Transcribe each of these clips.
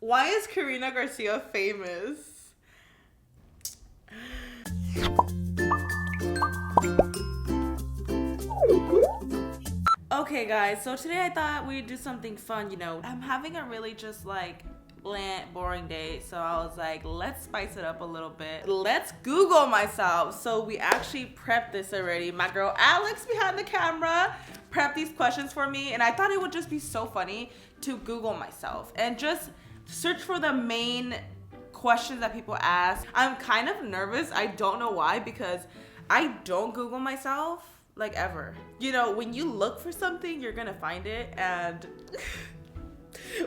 Why is Karina Garcia famous? Okay guys, so today I thought we'd do something fun, you know. I'm having a really just like bland, boring day, so I was like, let's spice it up a little bit. Let's Google myself. So we actually prepped this already. My girl Alex behind the camera prepped these questions for me, and I thought it would just be so funny to Google myself and just search for the main questions that people ask. I'm kind of nervous. I don't know why, because I don't Google myself like ever. You know, when you look for something, you're gonna find it, and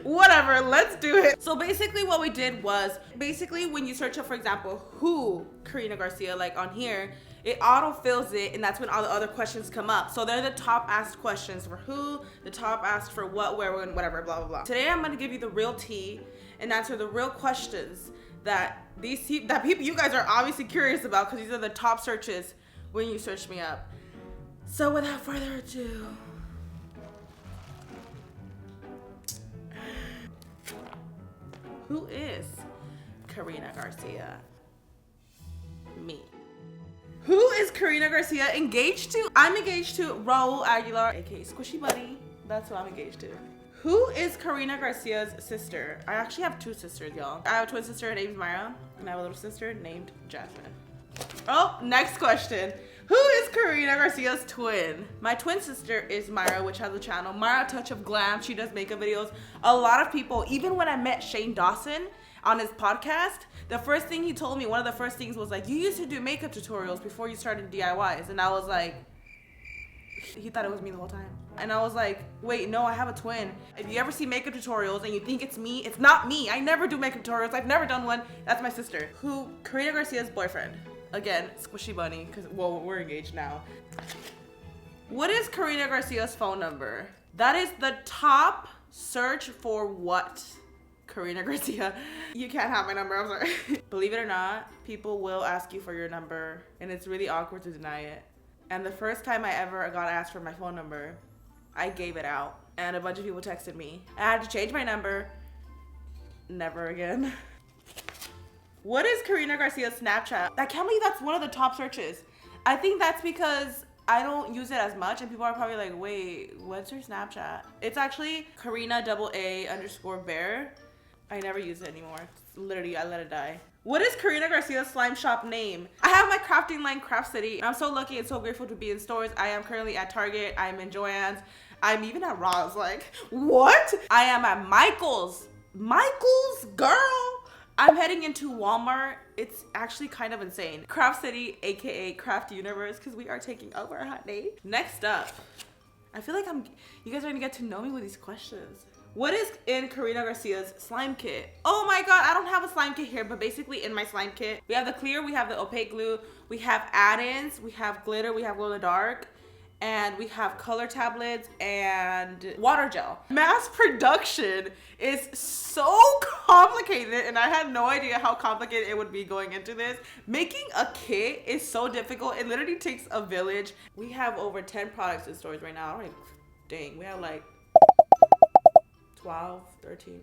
whatever, let's do it. So basically what we did was, basically when you search up, for example, who Karina Garcia, like on here, it auto-fills it, and that's when all the other questions come up. So they're the top asked questions for who, the top asked for what, where, when, whatever, blah, blah, blah. Today I'm gonna give you the real tea and answer the real questions that people you guys are obviously curious about, because these are the top searches when you search me up. So without further ado, who is Karina Garcia? Me. Who is Karina Garcia engaged to? I'm engaged to Raul Aguilar, aka Squishy Buddy. That's who I'm engaged to. Who is Karina Garcia's sister? I actually have two sisters, y'all. I have a twin sister named Myra, and I have a little sister named Jasmine. Oh, next question. Who is Karina Garcia's twin? My twin sister is Myra, which has a channel, Myra Touch of Glam. She does makeup videos. A lot of people, even when I met Shane Dawson on his podcast, the first thing he told me, one of the first things was like, you used to do makeup tutorials before you started DIYs. And I was like, he thought it was me the whole time. And I was like, wait, no, I have a twin. If you ever see makeup tutorials and you think it's me, it's not me. I never do makeup tutorials. I've never done one. That's my sister. Who, Karina Garcia's boyfriend. Again, Squishy Bunny, because, well, we're engaged now. What is Karina Garcia's phone number? That is the top search for what? Karina Garcia. You can't have my number, I'm sorry. Believe it or not, people will ask you for your number, and it's really awkward to deny it. And the first time I ever got asked for my phone number, I gave it out, and a bunch of people texted me. I had to change my number. Never again. What is Karina Garcia's Snapchat? I can't believe that's one of the top searches. I think that's because I don't use it as much, and people are probably like, wait, what's her Snapchat? It's actually Karina_Bear. I never use it anymore. It's literally, I let it die. What is Karina Garcia's slime shop name? I have my crafting line, Craft City. I'm so lucky and so grateful to be in stores. I am currently at Target. I'm in Joann's. I'm even at Ross. Like, what? I am at Michael's. Michael's, girl. I'm heading into Walmart. It's actually kind of insane. Craft City, aka Craft Universe, because we are taking over, honey. Next up, I feel like you guys are gonna get to know me with these questions. What is in Karina Garcia's slime kit? Oh my god, I don't have a slime kit here, but basically in my slime kit, we have the clear, we have the opaque glue, we have add-ins, we have glitter, we have glow in the dark, and we have color tablets and water gel. Mass production is so complicated, and I had no idea how complicated it would be going into this. Making a kit is so difficult. It literally takes a village. We have over 10 products in stores right now. Like, dang, we have like 12, 13.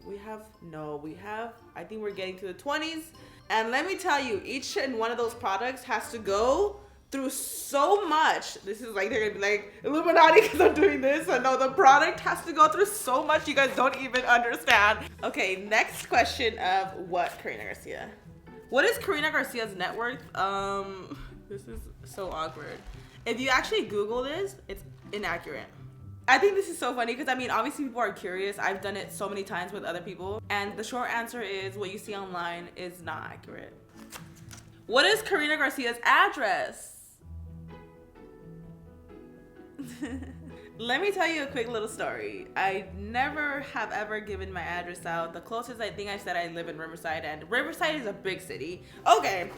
I think we're getting to the 20s. And let me tell you, each and one of those products has to go through so much. This is like, they're gonna be like, Illuminati because I'm doing this. I know the product has to go through so much you guys don't even understand. Okay, next question of what Karina Garcia. What is Karina Garcia's net worth? This is so awkward. If you actually Google this, it's inaccurate. I think this is so funny because, I mean, obviously people are curious. I've done it so many times with other people. And the short answer is what you see online is not accurate. What is Karina Garcia's address? Let me tell you a quick little story. I never have ever given my address out. The closest I think I said I live in Riverside, and Riverside is a big city. Okay,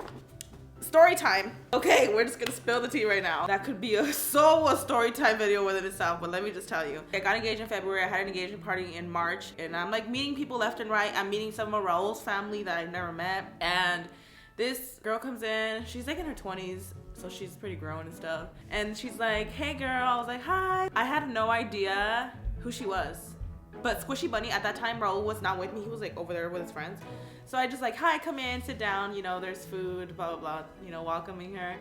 story time. Okay, we're just gonna spill the tea right now. That could be a story time video within itself, but let me just tell you. I got engaged in February. I had an engagement party in March, and I'm like meeting people left and right. I'm meeting some of Raul's family that I've never met, and this girl comes in. She's like in her 20s. So she's pretty grown and stuff. And she's like, hey girl. I was like, hi. I had no idea who she was. But Squishy Bunny, at that time, Raul was not with me. He was like over there with his friends. So I just like, hi, come in, sit down, you know, there's food, blah, blah, blah, you know, welcoming her.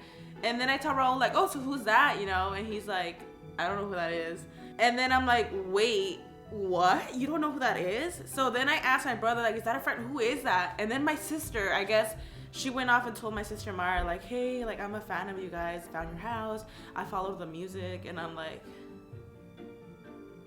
And then I tell Raul like, oh, so who's that, you know? And he's like, I don't know who that is. And then I'm like, wait, what? You don't know who that is? So then I asked my brother, like, is that a friend? Who is that? And then my sister, I guess, she went off and told my sister Mara, like, hey, like, I'm a fan of you guys, found your house, I follow the music. And I'm like,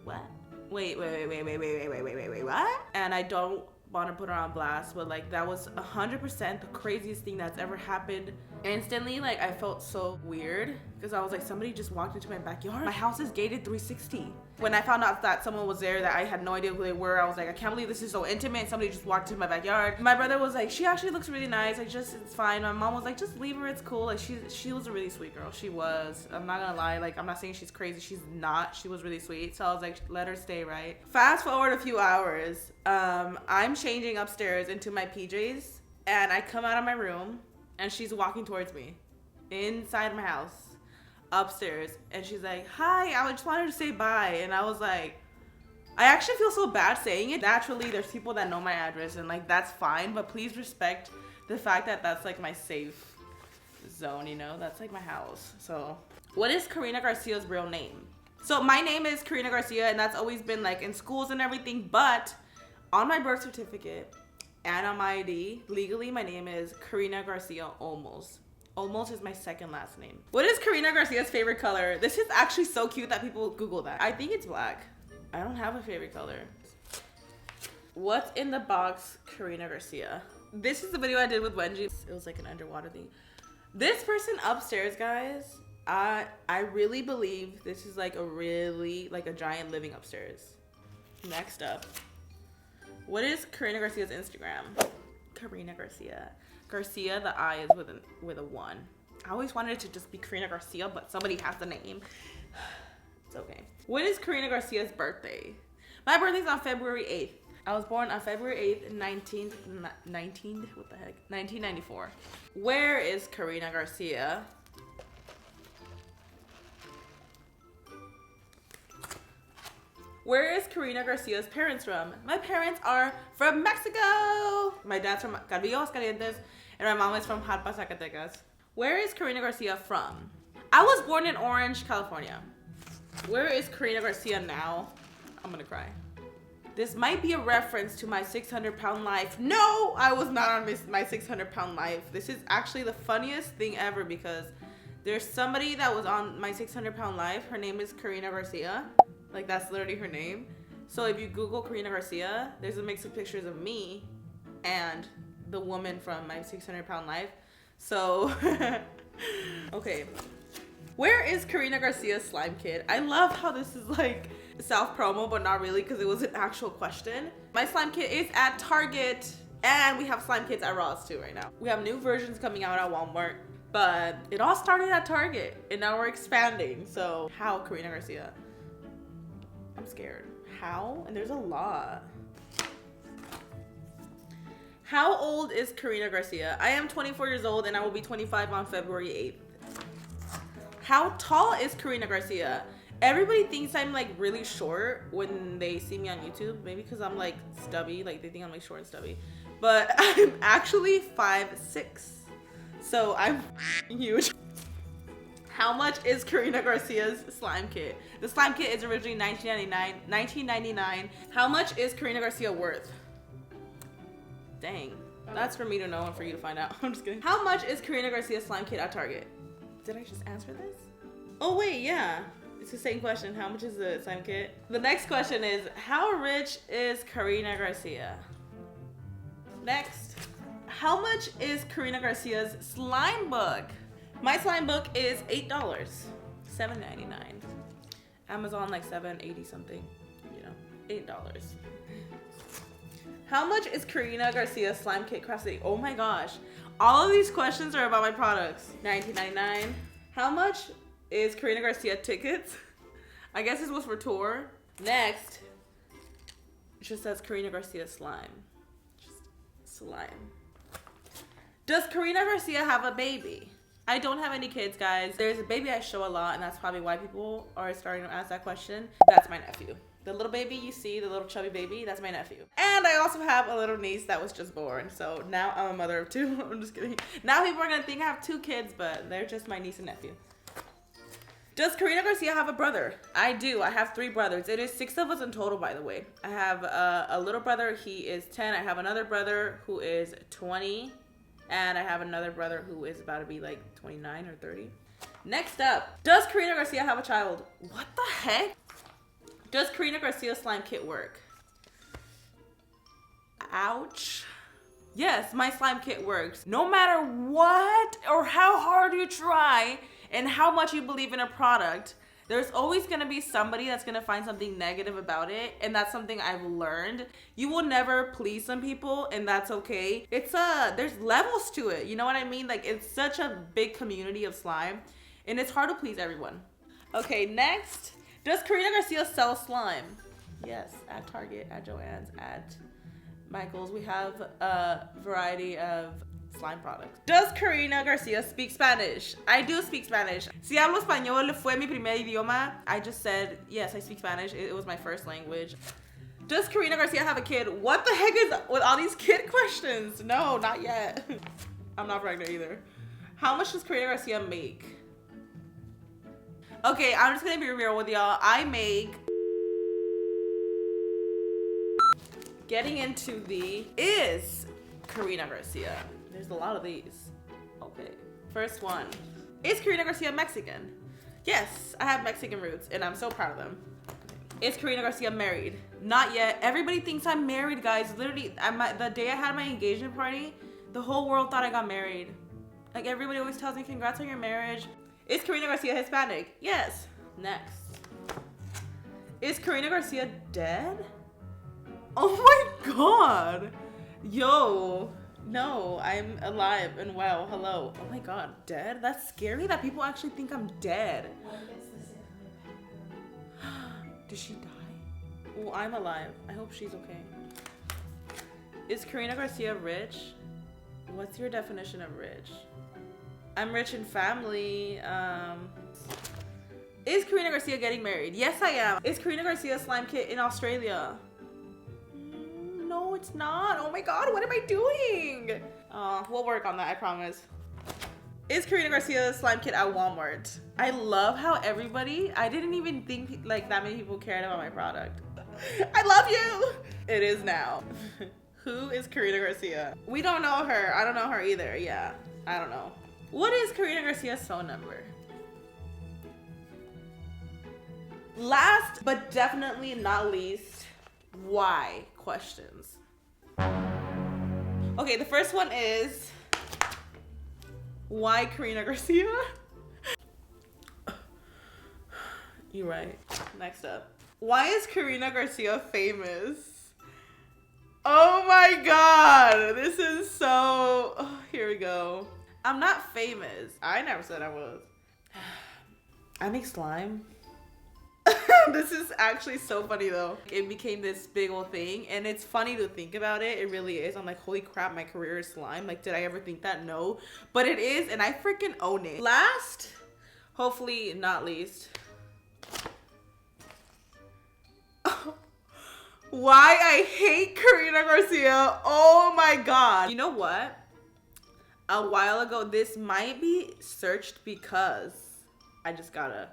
what? Wait, what? And I don't want to put her on blast, but like that was 100% the craziest thing that's ever happened. Instantly, like I felt so weird because I was like, somebody just walked into my backyard. My house is gated 360. When I found out that someone was there that I had no idea who they were, I was like, I can't believe this is so intimate. Somebody just walked into my backyard. My brother was like, she actually looks really nice. Like, just, it's fine. My mom was like, just leave her, it's cool. Like, she was a really sweet girl. She was. I'm not gonna lie. Like, I'm not saying she's crazy. She's not. She was really sweet. So I was like, let her stay, right? Fast forward a few hours. I'm changing upstairs into my PJs, and I come out of my room, and she's walking towards me inside my house. Upstairs, and she's like, hi, I just wanted to say bye. And I was like, I actually feel so bad saying it. Naturally, there's people that know my address, and like that's fine, but please respect the fact that that's like my safe zone, you know? That's like my house. So what is Karina Garcia's real name? So my name is Karina Garcia, and that's always been like in schools and everything, but on my birth certificate and on my ID, legally my name is Karina Garcia Olmos. Olmos is my second last name. What is Karina Garcia's favorite color? This is actually so cute that people Google that. I think it's black. I don't have a favorite color. What's in the box, Karina Garcia? This is the video I did with Wenji. It was like an underwater thing. This person upstairs, guys, I really believe this is like a giant living upstairs. Next up, what is Karina Garcia's Instagram? Karina Garcia. Garcia, the I is with a 1. I always wanted it to just be Karina Garcia, but somebody has the name. It's okay. What is Karina Garcia's birthday? My birthday's on February 8th. I was born on February 8th, 1994. Where is Karina Garcia? Where is Karina Garcia's parents from? My parents are from Mexico. My dad's from Calvillo, Calientes, and my mom is from Jalpa, Zacatecas. Where is Karina Garcia from? I was born in Orange, California. Where is Karina Garcia now? I'm gonna cry. This might be a reference to my 600-pound life. No, I was not on my 600-pound life. This is actually the funniest thing ever because there's somebody that was on my 600-pound life. Her name is Karina Garcia. Like, that's literally her name. So if you Google Karina Garcia, there's a mix of pictures of me and the woman from my 600-pound life. So, okay. Where is Karina Garcia's slime kit? I love how this is like self-promo, but not really because it was an actual question. My slime kit is at Target, and we have slime kits at Ross too right now. We have new versions coming out at Walmart, but it all started at Target, and now we're expanding. So, how, Karina Garcia? I'm scared. How? And there's a lot. How old is Karina Garcia? I am 24 years old and I will be 25 on February 8th. How tall is Karina Garcia? Everybody thinks I'm like really short when they see me on YouTube. Maybe because I'm like stubby, like they think I'm like short and stubby. But I'm actually 5'6". So I'm huge. How much is Karina Garcia's slime kit? The slime kit is originally $19.99. How much is Karina Garcia worth? Dang, that's for me to know and for you to find out. I'm just kidding. How much is Karina Garcia's slime kit at Target? Did I just answer this? Oh wait, yeah. It's the same question. How much is the slime kit? The next question is, how rich is Karina Garcia? Next, how much is Karina Garcia's slime book? My slime book is $8, $7.99. Amazon like $7.80 something, you know, $8. How much is Karina Garcia's slime kit costing? Oh my gosh, all of these questions are about my products. $19.99. How much is Karina Garcia tickets? I guess this was for tour. Next, it just says Karina Garcia slime. Just slime. Does Karina Garcia have a baby? I don't have any kids, guys. There's a baby I show a lot, and that's probably why people are starting to ask that question. That's my nephew. The little baby you see, the little chubby baby, that's my nephew. And I also have a little niece that was just born. So now I'm a mother of two. I'm just kidding. Now people are gonna think I have 2 kids, but they're just my niece and nephew. Does Karina Garcia have a brother? I do. I have 3 brothers. It is 6 of us in total, by the way. I have a little brother. He is 10. I have another brother who is 20. And I have another brother who is about to be like 29 or 30. Next up, does Karina Garcia have a child? What the heck? Does Karina Garcia slime kit work? Ouch. Yes, my slime kit works. No matter what or how hard you try and how much you believe in a product, there's always gonna be somebody that's gonna find something negative about it, and that's something I've learned. You will never please some people, and that's okay. There's levels to it, you know what I mean? Like, it's such a big community of slime, and it's hard to please everyone. Okay, next, does Karina Garcia sell slime? Yes, at Target, at Joann's, at Michael's. We have a variety of slime products. Does Karina Garcia speak Spanish? I do speak Spanish. Si hablo español, fue mi primer idioma. I just said, yes, I speak Spanish. It was my first language. Does Karina Garcia have a kid? What the heck is with all these kid questions? No, not yet. I'm not pregnant either. How much does Karina Garcia make? Okay, I'm just gonna be real with y'all. I make... Getting into the is Karina Garcia. There's a lot of these. Okay, first one. Is Karina Garcia Mexican? Yes, I have Mexican roots and I'm so proud of them. Is Karina Garcia married? Not yet. Everybody thinks I'm married, guys. Literally, the day I had my engagement party, the whole world thought I got married. Like, everybody always tells me, congrats on your marriage. Is Karina Garcia Hispanic? Yes. Next. Is Karina Garcia dead? Oh my god. Yo. No, I'm alive and well. Hello. Oh my god, dead? That's scary that people actually think I'm dead. Did she die? Well, I'm alive. I hope she's okay. Is Karina Garcia rich? What's your definition of rich? I'm rich in family. Is Karina Garcia getting married? Yes, I am. Is Karina Garcia slime kit in Australia? No, it's not. Oh my god, what am I doing? We'll work on that, I promise. Is Karina Garcia slime kit at Walmart? I love how I didn't even think like that many people cared about my product. I love you. It is now. Who is Karina Garcia? We don't know her. I don't know her either. Yeah, I don't know. What is Karina Garcia's phone number? Last but definitely not least, why questions. Okay, the first one is, why Karina Garcia? You're right. Next up. Why is Karina Garcia famous? Oh my god, this is so... Oh, here we go. I'm not famous. I never said I was. I make slime. This is actually so funny though. It became this big old thing and it's funny to think about it. It really is. I'm like, holy crap, my career is slime. Like, did I ever think that? No. But it is, and I freaking own it. Last, hopefully not least. Why I hate Karina Garcia. Oh my god. You know what? A while ago, this might be searched because I just gotta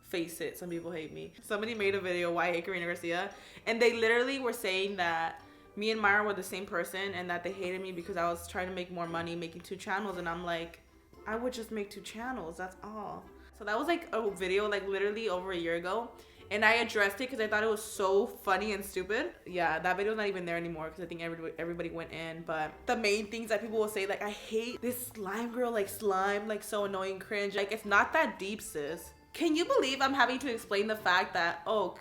face it. Some people hate me. Somebody made a video, why I hate Karina Garcia, and they literally were saying that me and Myra were the same person and that they hated me because I was trying to make more money making 2 channels, and I'm like, I would just make 2 channels, that's all. So that was like a video like literally over a year ago, and I addressed it because I thought it was so funny and stupid. Yeah, that video's not even there anymore because I think everybody went in. But the main things that people will say, like, I hate this slime girl, like slime, like so annoying, cringe. Like, it's not that deep, sis. Can you believe I'm having to explain the fact that, oh,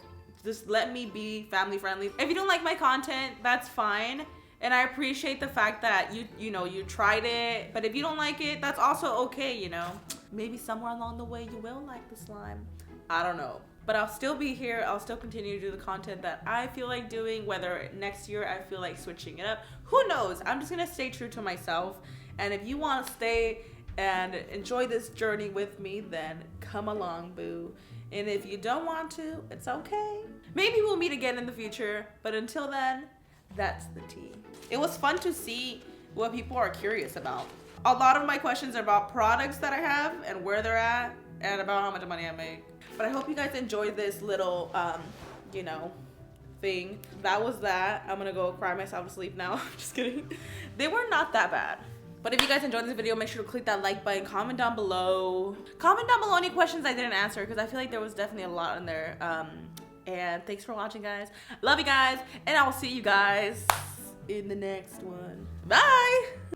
just let me be family friendly. If you don't like my content, that's fine. And I appreciate the fact that you know, you tried it. But if you don't like it, that's also okay, you know. Maybe somewhere along the way you will like the slime. I don't know. But I'll still be here. I'll still continue to do the content that I feel like doing. Whether next year I feel like switching it up. Who knows? I'm just going to stay true to myself. And if you want to stay and enjoy this journey with me, then come along, boo. And if you don't want to, it's okay. Maybe we'll meet again in the future, but until then, that's the tea. It was fun to see what people are curious about. A lot of my questions are about products that I have and where they're at and about how much money I make. But I hope you guys enjoyed this little, you know, thing. That was that. I'm gonna go cry myself to sleep now. Just kidding. They were not that bad. But if you guys enjoyed this video, make sure to click that like button, comment down below. Comment down below any questions I didn't answer, because I feel like there was definitely a lot in there. And thanks for watching, guys. Love you guys, and I will see you guys in the next one. Bye!